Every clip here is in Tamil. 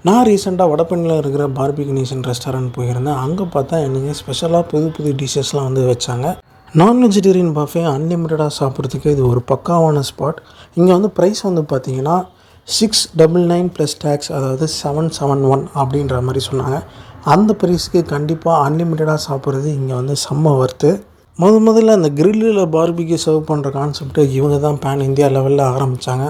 நான் ரீசெண்டாக வடபழனியில் இருக்கிற பார்பிக்யூ நேஷன் ரெஸ்டாரண்ட் போயிருந்தேன். அங்கே பார்த்தா எனக்கு ஸ்பெஷலாக புது புது டிஷ்ஷஸ்லாம் வந்து வச்சாங்க. நான் வெஜிடேரியன் பஃபே அன்லிமிட்டடாக சாப்பிட்றதுக்கு இது ஒரு பக்காவான ஸ்பாட். இங்கே வந்து ப்ரைஸ் வந்து பார்த்தீங்கன்னா 699 ப்ளஸ் டேக்ஸ், அதாவது 771 அப்படின்ற மாதிரி சொன்னாங்க. அந்த ப்ரைஸுக்கு கண்டிப்பாக அன்லிமிட்டடாக சாப்பிட்றது இங்கே வந்து செம்ம ஒர்த்து. முதல்ல அந்த கிரில்லில் பார்பிக்யூ சர்வ் பண்ணுற கான்செப்ட்டு இவங்க தான் பேன் இந்தியா லெவலில் ஆரம்பித்தாங்க.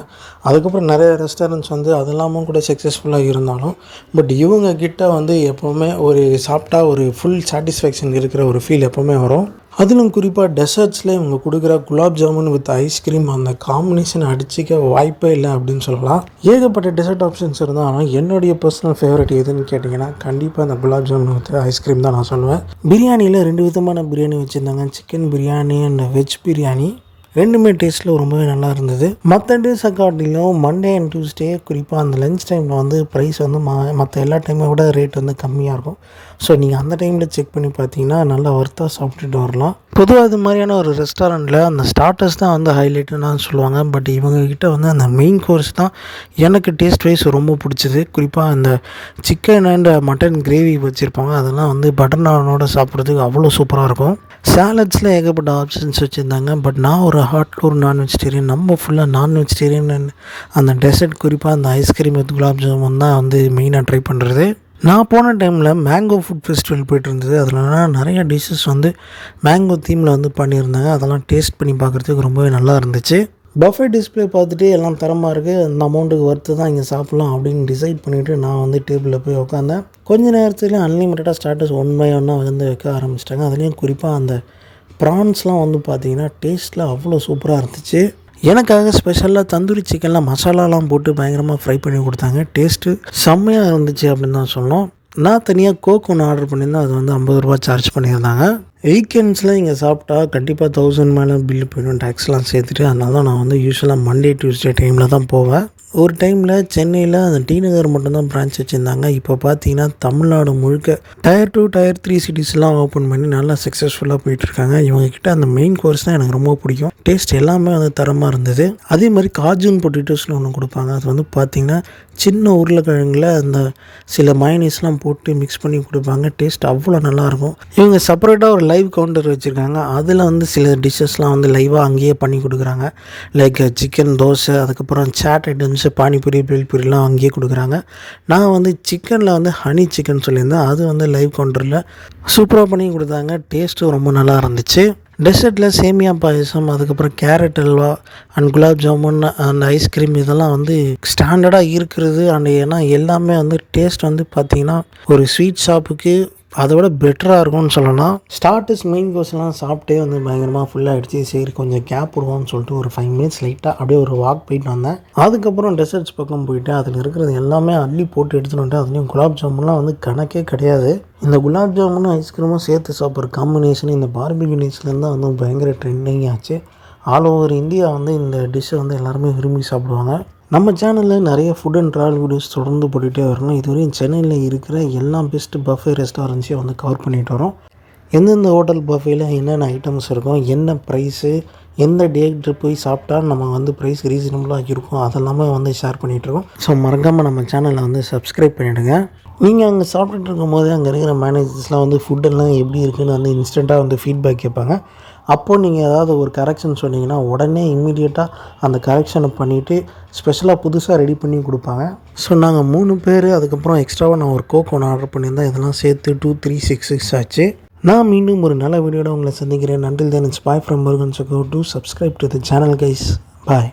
அதுக்கப்புறம் நிறைய ரெஸ்டாரண்ட்ஸ் வந்து அது இல்லாமல் கூட சக்ஸஸ்ஃபுல்லாக இருந்தாலும், பட் இவங்க கிட்ட வந்து எப்போவுமே ஒரு சாப்பிட்டா ஒரு ஃபுல் சாட்டிஸ்ஃபேக்ஷன் இருக்கிற ஒரு ஃபீல் எப்போவுமே வரும். அதிலும் குறிப்பாக டெசர்ட்ஸில் இவங்க கொடுக்குற குலாப் ஜாமுன் வித் ஐஸ்கிரீம் அந்த காம்பினேஷன் அடிச்சிக்க வாய்ப்பே இல்லை அப்படின்னு சொல்லலாம். ஏகப்பட்ட டெசர்ட் ஆப்ஷன்ஸ் இருந்தால், ஆனால் என்னுடைய பர்சனல் ஃபேவரட் எதுன்னு கேட்டிங்கன்னா கண்டிப்பாக அந்த குலாப் ஜாமுன் வித் ஐஸ்கிரீம் தான் நான் சொல்லுவேன். பிரியாணியில் 2 விதமான பிரியாணி வச்சுருந்தாங்க, chicken biryani and veg biryani. ரெண்டுமே டேஸ்ட்டில் ரொம்பவே நல்லா இருந்தது. மற்ற டேஸை காட்டிலும் மண்டே அண்ட் டியூஸ்டே குறிப்பாக அந்த லஞ்ச் டைமில் வந்து ப்ரைஸ் வந்து மற்ற எல்லா டைமை விட ரேட் வந்து கம்மியாக இருக்கும். ஸோ நீங்கள் அந்த டைமில் செக் பண்ணி பார்த்தீங்கன்னா நல்லா ஒர்த்தாக சாப்பிட்டுட்டு வரலாம். பொதுவாக இது மாதிரியான ஒரு ரெஸ்டாரண்ட்டில் அந்த ஸ்டார்டர்ஸ் தான் வந்து ஹைலைட்டுன்னு சொல்லுவாங்க. பட் இவங்கக்கிட்ட வந்து அந்த மெயின் கோர்ஸ் தான் எனக்கு டேஸ்ட் வைஸ் ரொம்ப பிடிச்சது. குறிப்பாக அந்த சிக்கன் அண்ட் மட்டன் கிரேவி வச்சுருப்பாங்க, அதெல்லாம் வந்து பட்டர் நானோட சாப்பிட்றதுக்கு அவ்வளோ சூப்பராக இருக்கும். சாலட்ஸில் ஏகப்பட்ட ஆப்ஷன்ஸ் வச்சுருந்தாங்க. பட் நான் ஒரு ஹார்ட்கோர் நான் வெஜிடேரியன், நம்ம ஃபுல்லாக நான் வெஜிடேரியன். அந்த டெசர்ட் குறிப்பாக அந்த ஐஸ்கிரீம் வித் குலாப் ஜாமுன் தான் வந்து மெயினாக ட்ரை பண்ணுறது. நான் போன டைமில் மேங்கோ ஃபுட் ஃபெஸ்டிவல் போய்ட்டு இருந்தது. அதில் நிறைய டிஷ்ஷஸ் வந்து மேங்கோ தீமில் வந்து பண்ணியிருந்தாங்க. அதெல்லாம் டேஸ்ட் பண்ணி பார்க்குறதுக்கு ரொம்பவே நல்லா இருந்துச்சு. பஃபே டிஸ்பிளே பார்த்துட்டு எல்லாம் தரமாக இருக்குது, அந்த அமௌண்ட்டுக்கு ஒர்த்து தான் இங்கே சாப்பிட்லாம் அப்படின்னு டிசைட் பண்ணிவிட்டு நான் வந்து டேபிளில் போய் உட்காந்தேன். கொஞ்ச நேரத்துலேயே அன்லிமிட்டடாக ஸ்டார்டர்ஸ் 1 by 1 வந்து வைக்க ஆரம்பிச்சிட்டாங்க. அதுலேயும் குறிப்பாக அந்த ப்ரான்ஸ்லாம் வந்து பார்த்திங்கன்னா டேஸ்ட்டில் அவ்வளோ சூப்பராக இருந்துச்சு. எனக்காக ஸ்பெஷலாக தந்தூரி சிக்கன்லாம் மசாலாலாம் போட்டு பயங்கரமாக ஃப்ரை பண்ணி கொடுத்தாங்க. டேஸ்ட்டு செம்மையாக இருந்துச்சு அப்படின்னு தான் சொல்லணும். நான் தனியாக கோக் ஒன்று ஆர்டர் பண்ணியிருந்தேன், அது வந்து 50 ரூபா சார்ஜ் பண்ணியிருந்தாங்க. வீக்கெண்ட்ஸில் இங்கே சாப்பிட்டா கண்டிப்பாக 1000 மேலே பில்லு போயிடும், டேக்ஸ்லாம் சேர்த்துட்டு. அதனால தான் நான் வந்து யூஸ்வலாக மண்டே டியூஸ்டே டைமில் தான் போவேன். ஒரு டைமில் சென்னையில் அந்த டி நகர் மட்டும்தான் பிரான்ச் வச்சுருந்தாங்க. இப்போ பார்த்தீங்கன்னா தமிழ்நாடு முழுக்க Tier 2 Tier 3 சிட்டிஸ்லாம் ஓப்பன் பண்ணி நல்லா சக்ஸஸ்ஃபுல்லாக போயிட்டுருக்காங்க. இவங்ககிட்ட அந்த மெயின் கோர்ஸ் தான் எனக்கு ரொம்ப பிடிக்கும். டேஸ்ட் எல்லாமே வந்து தரமாக இருந்தது. அதே மாதிரி காஜூன் பொட்டேட்டோஸில் ஒன்று கொடுப்பாங்க. அது வந்து பார்த்திங்கன்னா சின்ன உருளைக்கிழங்கில் அந்த சில மயனீஸ்லாம் போட்டு மிக்ஸ் பண்ணி கொடுப்பாங்க. டேஸ்ட் அவ்வளோ நல்லாயிருக்கும். இவங்க செப்பரேட்டாக ஒரு லைவ் கவுண்டர் வச்சுருக்காங்க. அதில் வந்து சில டிஷ்ஷஸ்லாம் வந்து லைவாக அங்கேயே பண்ணி கொடுக்குறாங்க. லைக் சிக்கன் தோசை, அதுக்கப்புறம் சாட் ஐட்டம்ஸ், பானிபூரி, பேல்பூரிலாம் அங்கேயே கொடுக்குறாங்க. நான் வந்து சிக்கனில் வந்து ஹனி சிக்கன் சொல்லியிருந்தேன், அது வந்து லைவ் கவுண்டரில் சூப்பராக பண்ணி கொடுத்தாங்க. டேஸ்ட்டும் ரொம்ப நல்லா இருந்துச்சு. டெசர்ட்டில் சேமியா பாயசம், அதுக்கப்புறம் carrot halwa and gulab jamun and ice cream இதெல்லாம் வந்து ஸ்டாண்டர்டாக இருக்கிறது. அண்ட் ஏன்னா எல்லாமே வந்து டேஸ்ட் வந்து பார்த்திங்கன்னா ஒரு ஸ்வீட் ஷாப்புக்கு அதை விட பெட்டராக இருக்கும்னு சொல்லலாம். ஸ்டார்டர்ஸ் மெயின் கோர்ஸ்லாம் சாப்பிட்டே வந்து பயங்கரமாக ஃபுல்லாகிடுச்சு. சரி கொஞ்சம் கேப் விடுவோம்னு சொல்லிட்டு ஒரு 5 மினிட்ஸ் லைட்டாக அப்படியே ஒரு வாக் போயிட்டு வந்தேன். அதுக்கப்புறம் டெசர்ட்ஸ் பக்கம் போயிட்டு அதில் இருக்கிறது எல்லாமே அள்ளி போட்டு எடுத்துகிட்டு வந்துட்டு, அதுலேயும் குலாப் ஜாமுன்லாம் வந்து கணக்கே கிடையாது. இந்த குலாப் ஜாமுனும் ஐஸ்கிரீமும் சேர்த்து சாப்பிட்ற காம்பினேஷன் இந்த பார்பிக்யூ நேஷன்லேருந்து தான் வந்து பயங்கர ட்ரெண்டிங் ஆச்சு. ஆல் ஓவர் இந்தியா வந்து இந்த டிஷ்ஷை வந்து எல்லாருமே விரும்பி சாப்பிடுவாங்க. நம்ம சேனலில் நிறைய ஃபுட் அண்ட் ட்ராவல் வீடியோஸ் தொடர்ந்து போட்டுகிட்டே வரணும். இதுவரையும் சென்னையில் இருக்கிற எல்லா பெஸ்ட் பஃபே ரெஸ்டாரண்ட்ஸையும் வந்து கவர் பண்ணிகிட்டு வரோம். எந்தெந்த ஹோட்டல் பஃபேயில் என்னென்ன ஐட்டம்ஸ் இருக்கும், என்ன ப்ரைஸு, எந்த டேட்டு போய் சாப்பிட்டா நம்ம வந்து ப்ரைஸ் ரீசனபுளாக இருக்கும், அதெல்லாமே வந்து ஷேர் பண்ணிகிட்ருக்கோம். ஸோ மறக்காமல் நம்ம சேனலை வந்து சப்ஸ்கிரைப் பண்ணிவிடுங்க. நீங்கள் அங்கே சாப்பிட்டுட்டு இருக்கும்போது அங்கே இருக்கிற மேனேஜர்ஸ்லாம் வந்து ஃபுட்டெல்லாம் எப்படி இருக்குதுன்னு வந்து இன்ஸ்டண்ட்டாக வந்து ஃபீட்பேக் கேட்பாங்க. அப்போது நீங்கள் ஏதாவது ஒரு கரெக்ஷன் சொன்னீங்கன்னா உடனே இம்மீடியட்டாக அந்த கரெக்ஷனை பண்ணிவிட்டு ஸ்பெஷலாக புதுசாக ரெடி பண்ணி கொடுப்பாங்க. ஸோ நாங்கள் 3 பேர், அதுக்கப்புறம் எக்ஸ்ட்ராவாக நான் ஒரு கோக் ஒன்று ஆர்டர் பண்ணியிருந்தேன். இதெல்லாம் சேர்த்து 2366 ஆச்சு. நான் மீண்டும் ஒரு நல்ல வீடியோட உங்களை சந்திக்கிறேன். Until then, it's bye from Murugan. So go do subscribe to the channel guys. Bye.